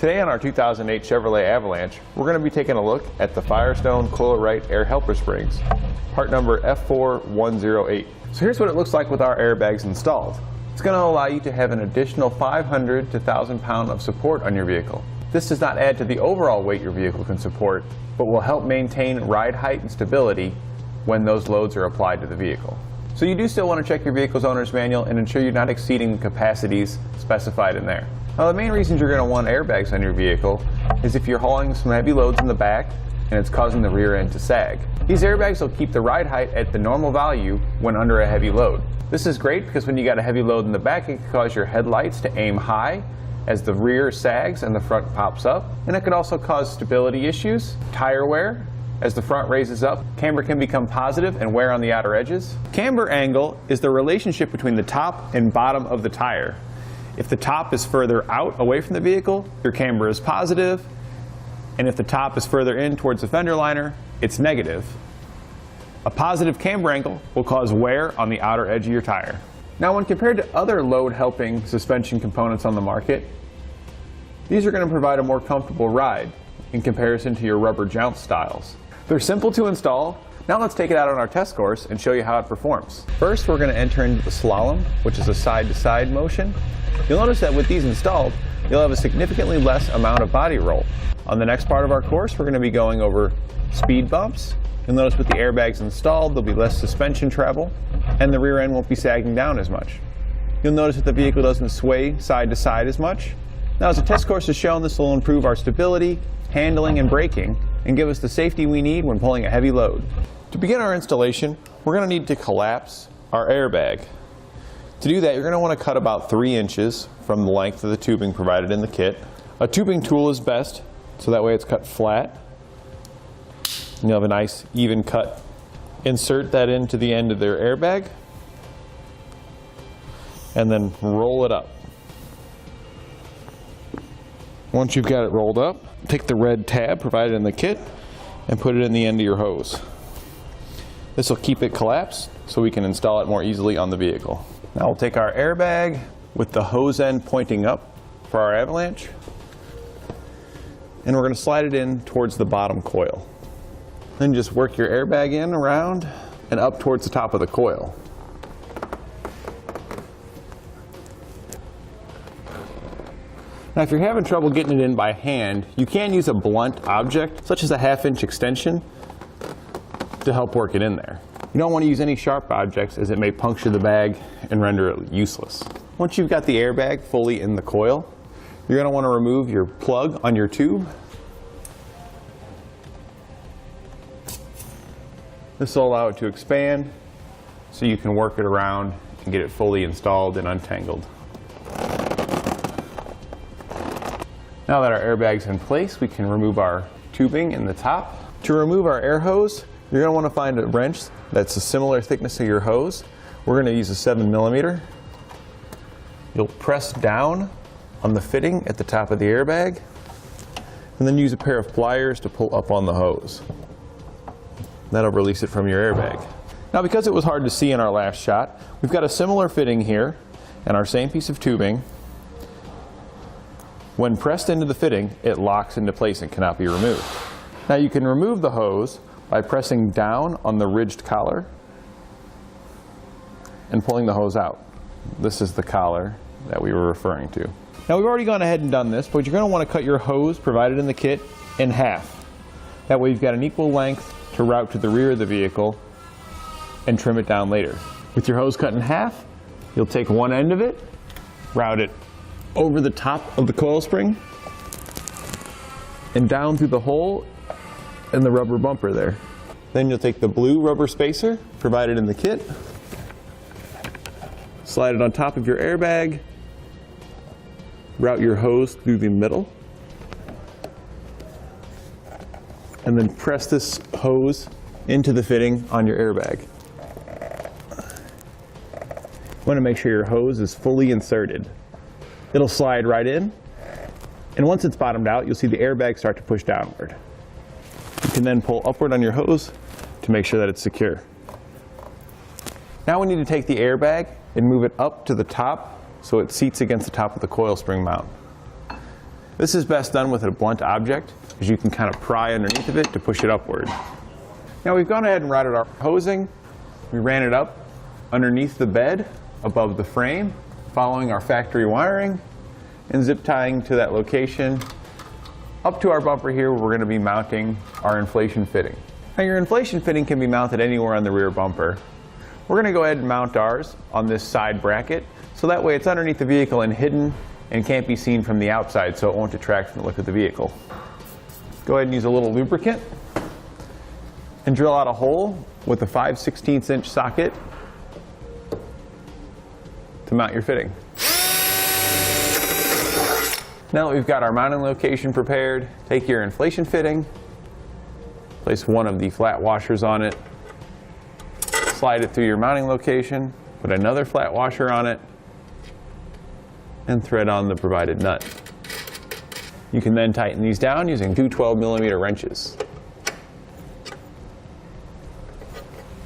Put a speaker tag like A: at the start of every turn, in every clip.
A: Today on our 2008 Chevrolet Avalanche, we're going to be taking a look at the Firestone Coil-Rite Air Helper springs, part number F4108. So here's what it looks like with our airbags installed. It's going to allow you to have an additional 500 to 1,000 pounds of support on your vehicle. This does not add to the overall weight your vehicle can support, but will help maintain ride height and stability when those loads are applied to the vehicle. So you do still want to check your vehicle's owner's manual and ensure you're not exceeding the capacities specified in there. Now the main reasons you're going to want airbags on your vehicle is if you're hauling some heavy loads in the back and it's causing the rear end to sag. These airbags will keep the ride height at the normal value when under a heavy load. This is great because when you got a heavy load in the back, it can cause your headlights to aim high as the rear sags and the front pops up. And it could also cause stability issues, tire wear. As the front raises up, camber can become positive and wear on the outer edges. Camber angle is the relationship between the top and bottom of the tire. If the top is further out away from the vehicle, your camber is positive, and if the top is further in towards the fender liner, it's negative. A positive camber angle will cause wear on the outer edge of your tire. Now when compared to other load-helping suspension components on the market, these are going to provide a more comfortable ride in comparison to your rubber jounce styles. They're simple to install. Now let's take it out on our test course and show you how it performs. First, we're going to enter into the slalom, which is a side-to-side motion. You'll notice that with these installed, you'll have a significantly less amount of body roll. On the next part of our course, we're going to be going over speed bumps. You'll notice with the airbags installed, there'll be less suspension travel, and the rear end won't be sagging down as much. You'll notice that the vehicle doesn't sway side to side as much. Now, as the test course has shown, this will improve our stability, handling, and braking, and give us the safety we need when pulling a heavy load. To begin our installation, we're going to need to collapse our airbag. To do that, you're going to want to cut about 3 inches from the length of the tubing provided in the kit. A tubing tool is best, so that way it's cut flat. And you'll have a nice even cut. Insert that into the end of their airbag, and then roll it up. Once you've got it rolled up, take the red tab provided in the kit and put it in the end of your hose. This will keep it collapsed so we can install it more easily on the vehicle. Now we'll take our airbag with the hose end pointing up for our Avalanche, and we're going to slide it in towards the bottom coil. Then just work your airbag in around and up towards the top of the coil. Now if you're having trouble getting it in by hand, you can use a blunt object, such as a 1/2-inch extension, to help work it in there. You don't want to use any sharp objects as it may puncture the bag and render it useless. Once you've got the airbag fully in the coil, you're going to want to remove your plug on your tube. This will allow it to expand so you can work it around and get it fully installed and untangled. Now that our airbag's in place, we can remove our tubing in the top. To remove our air hose, you're going to want to find a wrench that's a similar thickness to your hose. We're going to use a 7mm. You'll press down on the fitting at the top of the airbag, and then use a pair of pliers to pull up on the hose. That'll release it from your airbag. Now because it was hard to see in our last shot, we've got a similar fitting here and our same piece of tubing. When pressed into the fitting, it locks into place and cannot be removed. Now you can remove the hose by pressing down on the ridged collar and pulling the hose out. This is the collar that we were referring to. Now we've already gone ahead and done this, but you're going to want to cut your hose provided in the kit in half. That way you've got an equal length to route to the rear of the vehicle and trim it down later. With your hose cut in half, you'll take one end of it, route it over the top of the coil spring and down through the hole in the rubber bumper there. Then you'll take the blue rubber spacer provided in the kit, slide it on top of your airbag, route your hose through the middle, and then press this hose into the fitting on your airbag. You want to make sure your hose is fully inserted. It'll slide right in, and once it's bottomed out, you'll see the airbag start to push downward. You can then pull upward on your hose to make sure that it's secure. Now we need to take the airbag and move it up to the top so it seats against the top of the coil spring mount. This is best done with a blunt object, as you can kind of pry underneath of it to push it upward. Now we've gone ahead and routed our hosing. We ran it up underneath the bed, above the frame, following our factory wiring, and zip tying to that location up to our bumper here where we're going to be mounting our inflation fitting. Now your inflation fitting can be mounted anywhere on the rear bumper. We're going to go ahead and mount ours on this side bracket, so that way it's underneath the vehicle and hidden and can't be seen from the outside, so it won't detract from the look of the vehicle. Go ahead and use a little lubricant and drill out a hole with a 5/16 inch socket to mount your fitting. Now that we've got our mounting location prepared, take your inflation fitting, place one of the flat washers on it, slide it through your mounting location, put another flat washer on it, and thread on the provided nut. You can then tighten these down using two 12mm wrenches.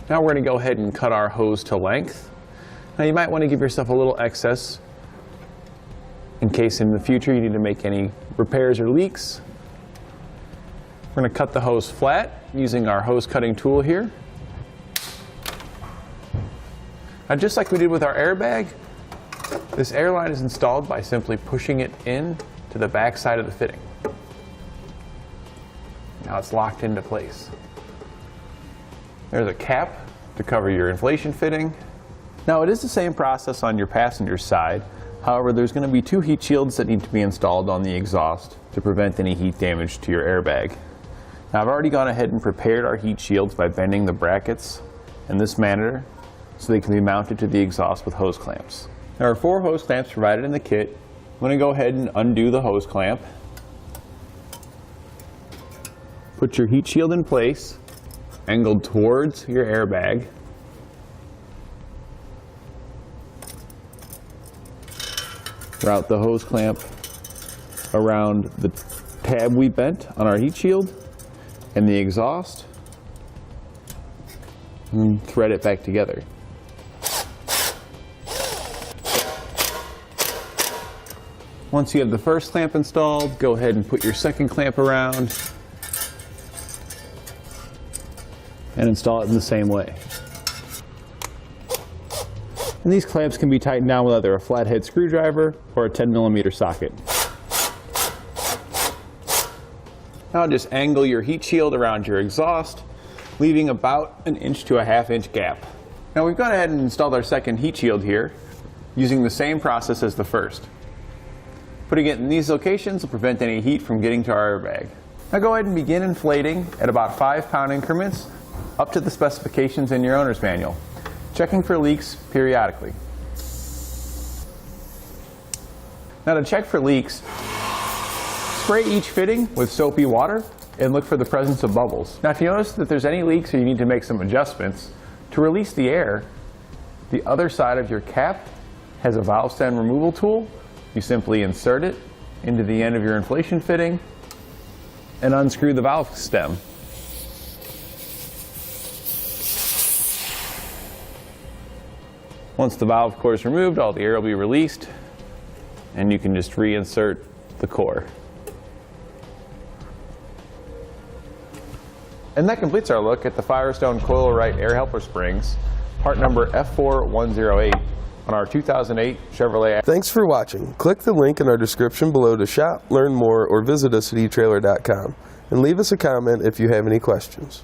A: Now we're going to go ahead and cut our hose to length. Now you might want to give yourself a little excess in case in the future you need to make any repairs or leaks. We're going to cut the hose flat using our hose cutting tool here. Now just like we did with our airbag, this air line is installed by simply pushing it in to the back side of the fitting. Now it's locked into place. There's a cap to cover your inflation fitting. Now it is the same process on your passenger side. However, there's going to be two heat shields that need to be installed on the exhaust to prevent any heat damage to your airbag. Now I've already gone ahead and prepared our heat shields by bending the brackets in this manner so they can be mounted to the exhaust with hose clamps. There are 4 hose clamps provided in the kit. I'm going to go ahead and undo the hose clamp. Put your heat shield in place, angled towards your airbag. Route the hose clamp around the tab we bent on our heat shield and the exhaust, and thread it back together. Once you have the first clamp installed, go ahead and put your second clamp around and install it in the same way. And these clamps can be tightened down with either a flathead screwdriver or a 10mm socket. Now just angle your heat shield around your exhaust, leaving about an inch to a half-inch gap. Now we've gone ahead and installed our second heat shield here, using the same process as the first. Putting it in these locations will prevent any heat from getting to our airbag. Now go ahead and begin inflating at about 5-pound increments up to the specifications in your owner's manual, checking for leaks periodically. Now to check for leaks, spray each fitting with soapy water and look for the presence of bubbles. Now if you notice that there's any leaks or you need to make some adjustments, to release the air, the other side of your cap has a valve stem removal tool. You simply insert it into the end of your inflation fitting and unscrew the valve stem. Once the valve core is removed, all the air will be released and you can just reinsert the core. And that completes our look at the Firestone Coil-Rite Air Helper springs, part number F4108 on our 2008 Chevrolet.
B: Thanks for watching. Click the link in our description below to shop, learn more, or visit us at etrailer.com. And leave us a comment if you have any questions.